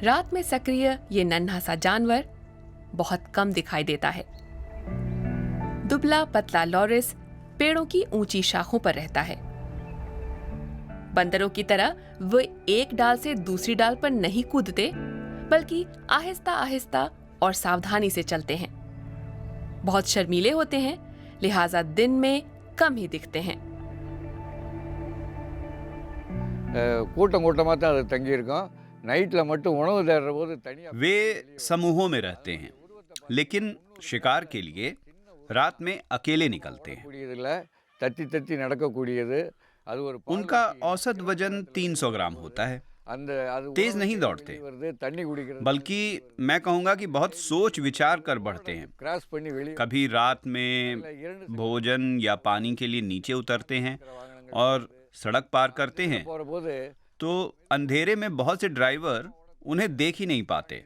रात में सक्रिय ये नन्हा सा जानवर बहुत कम दिखाई देता है। दुबला पतला लॉरिस पेड़ों की ऊंची शाखों पर रहता है। बंदरों की तरह वे एक डाल से दूसरी डाल पर नहीं कूदते, बल्कि आहिस्ता आहिस्ता और सावधानी से चलते हैं। बहुत शर्मीले होते हैं, लिहाजा दिन में कम ही दिखते हैं। கூட்டம் கூட்டமாக தான் அது தங்கியிருக்கோம். நைட்டில் மட்டும் உணவு தேடுற போது தனியாக वे समूहों में रहते हैं, लेकिन शिकार के लिए रात में अकेले निकलते हैं। கூடியதில் தத்தி தத்தி நடக்கக்கூடியது. அது ஒரு उनका औसत वजन 300 ग्राम होता है। அந்த அது तेज नहीं दौड़ते, வருது தண்ணி குடிக்கிறது बल्कि मैं कहूँगा कि बहुत सोच विचार कर बढ़ते हैं। கிராஸ் பண்ணி வெளியே कभी रात में भोजन या पानी के लिए नीचे उतरते हैं और सड़क पार करते हैं, போகிற போது तो अंधेरे में बहुत से ड्राइवर उन्हें देख ही नहीं पाते।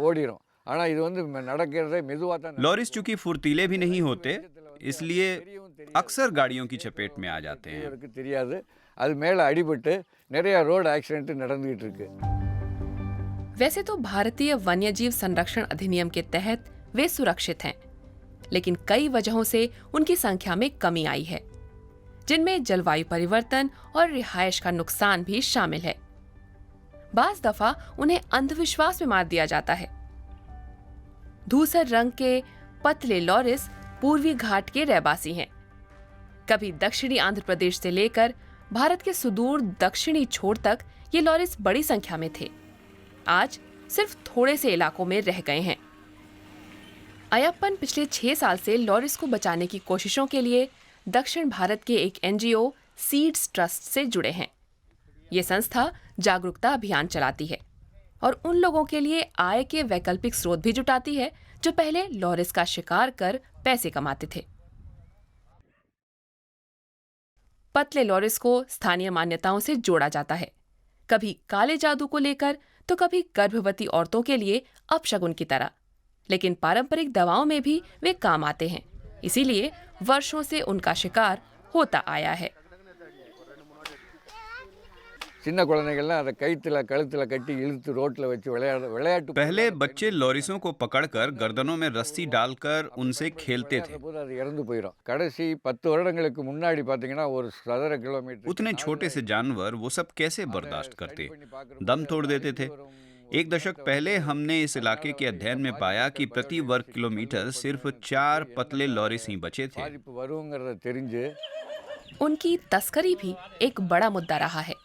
ஓடிடும். ஆனால் இது வந்து நடக்கிறதே மெதுவாக தான் लॉरिस चूंकि फुर्तीले भी नहीं होते, इसलिए अक्सर गाड़ियों की चपेट में आ जाते हैं। நடக்கிறதுக்கு தெரியாது. அது மேலே அடிபட்டு நிறைய ரோடு ஆக்சிடென்ட் நடந்துகிட்டு இருக்கு. वैसे तो भारतीय वन्यजीव संरक्षण अधिनियम के तहत वे सुरक्षित हैं, लेकिन कई वजहों से उनकी संख्या में कमी आई है, जिनमें जलवायु परिवर्तन और रिहायश का नुकसान भी शामिल है। बाज दफा उन्हें अंधविश्वास में मार दिया जाता है। धूसर रंग के पतले लॉरिस पूर्वी घाट के रहवासी हैं। कभी दक्षिणी आंध्र प्रदेश से लेकर भारत के सुदूर दक्षिणी छोर तक ये लॉरिस बड़ी संख्या में थे। आज सिर्फ थोड़े से इलाकों में रह गए हैं। अयप्पन पिछले 6 साल से लॉरिस को बचाने की कोशिशों के लिए दक्षिण भारत के एक एनजीओ सीड्स ट्रस्ट से जुड़े हैं। ये संस्था जागरूकता अभियान चलाती है और उन लोगों के लिए आय के वैकल्पिक स्रोत भी जुटाती है जो पहले लॉरिस का शिकार कर पैसे कमाते थे। पतले लॉरिस को स्थानीय मान्यताओं से जोड़ा जाता है, कभी काले जादू को लेकर तो कभी गर्भवती औरतों के लिए अपशगुन की तरह, लेकिन पारंपरिक दवाओं में भी वे काम आते हैं। इसीलिए वर्षों से उनका शिकार होता आया है। சின்ன குழந்தைகள்லாம் அதை கழுத்தில் கட்டி இழுத்து ரோட்டில் வச்சு விளையாட்டு पहले बच्चे लॉरिसों को पकड़कर गर्दनों में रस्सी डालकर उनसे खेलते थे। போது அது இறந்து போயிடும். கடைசி 10 வருடங்களுக்கு முன்னாடி பார்த்தீங்கன்னா ஒரு சதுர கிலோமீட்டர் उतने छोटे से जानवर वो सब कैसे बर्दाश्त करते, दम तोड़ देते थे। एक दशक पहले हमने इस इलाके के अध्ययन में पाया कि प्रति वर्ग किलोमीटर सिर्फ 4 पतले लॉरिस ही बचे थे। பாதிப்பு வருங்கிறத தெரிஞ்சு उनकी तस्करी भी एक बड़ा मुद्दा रहा है।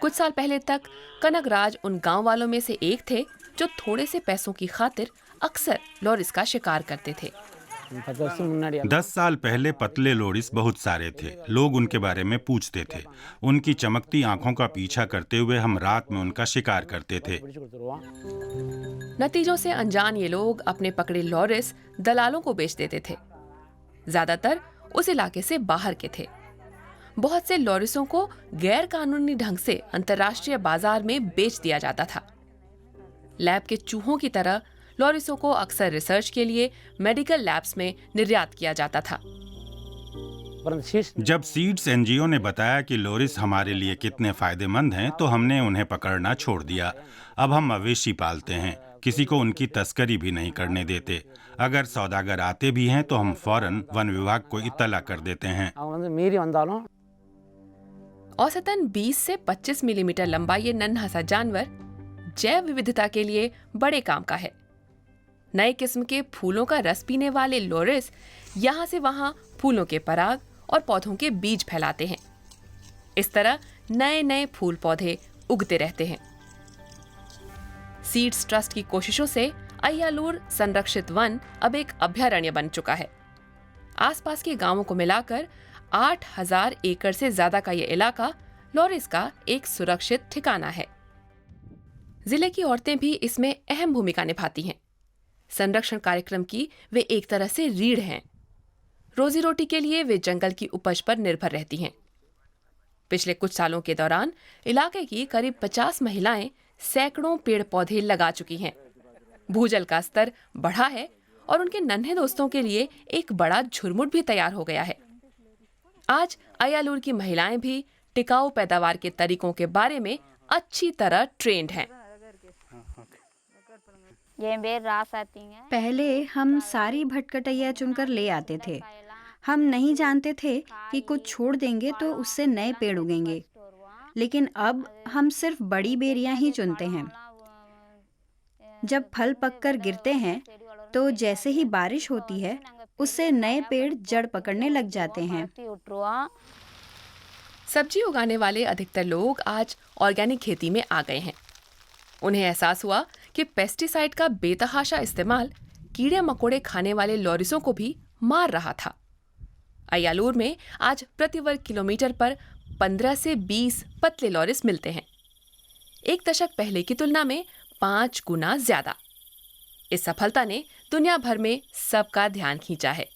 कुछ साल पहले तक कनकराज उन गांव वालों में से एक थे जो थोड़े से पैसों की खातिर अक्सर लॉरिस का शिकार करते थे। 10 साल पहले पतले लॉरिस बहुत सारे थे। लोग उनके बारे में पूछते थे। उनकी चमकती आंखों का पीछा करते हुए हम रात में उनका शिकार करते थे। नतीजों से अनजान ये लोग अपने पकड़े लॉरिस दलालों को बेच देते थे। ज्यादातर उस इलाके से बाहर के थे। बहुत से लॉरिसों को गैर कानूनी ढंग से अंतर्राष्ट्रीय बाजार में बेच दिया जाता था। लैब के चूहों की तरह लॉरिसों को अक्सर रिसर्च के लिए मेडिकल लैब्स में निर्यात किया जाता था। जब सीड्स एनजीओ ने बताया कि लॉरिस हमारे लिए कितने फायदेमंद हैं, तो हमने उन्हें पकड़ना छोड़ दिया। अब हम मवेशी पालते हैं, किसी को उनकी तस्करी भी नहीं करने देते। अगर सौदागर आते भी हैं तो हम फौरन वन विभाग को इत्तला कर देते हैं। औसतन 20 से 25 मिलीमीटर लंबा ये नन्हा सा जानवर जैव विविधता के लिए बड़े काम का है। नए किस्म के फूलों का रस पीने वाले लॉरिस यहाँ से वहाँ फूलों के पराग और पौधों के बीज फैलाते हैं। इस तरह नए नए फूल पौधे उगते रहते हैं। सीड्स ट्रस्ट की कोशिशों से अय्यालूर संरक्षित वन अब एक अभयारण्य बन चुका है। आसपास के गांवों को मिलाकर 8000 एकड़ से ज्यादा का यह इलाका लॉरिस का एक सुरक्षित ठिकाना है। जिले की औरतें भी इसमें अहम भूमिका निभाती हैं। संरक्षण कार्यक्रम की वे एक तरह से रीढ़ हैं। रोजी रोटी के लिए वे जंगल की उपज पर निर्भर रहती हैं। पिछले कुछ सालों के दौरान इलाके की करीब 50 महिलाएं सैकड़ों पेड़ पौधे लगा चुकी हैं। भूजल का स्तर बढ़ा है और उनके नन्हे दोस्तों के लिए एक बड़ा झुरमुट भी तैयार हो गया है। आज अय्यालूर की महिलाएं भी टिकाऊ पैदावार के तरीकों के बारे में अच्छी तरह ट्रेंड हैं। पहले हम सारी भटकटैया चुनकर ले आते थे। हम नहीं जानते थे कि कुछ छोड़ देंगे तो उससे नए पेड़ उगेंगे। लेकिन अब हम सिर्फ बड़ी बेरियां ही चुनते हैं। जब फल पककर गिरते हैं तो जैसे ही बारिश होती है उससे नए पेड़ जड़ पकड़ने लग जाते हैं। सब्जी उगाने वाले अधिकतर लोग आज ऑर्गेनिक खेती में आ गए हैं। उन्हें एहसास हुआ कि पेस्टिसाइड का बेतहाशा इस्तेमाल कीड़े मकोड़े खाने वाले लॉरिसों को भी मार रहा था। अय्यालूर में आज प्रति वर्ग किलोमीटर पर 15 से 20 पतले लॉरिस मिलते हैं, एक दशक पहले की तुलना में 5 गुना ज्यादा। इस सफलता ने दुनिया भर में सबका ध्यान खींचा है।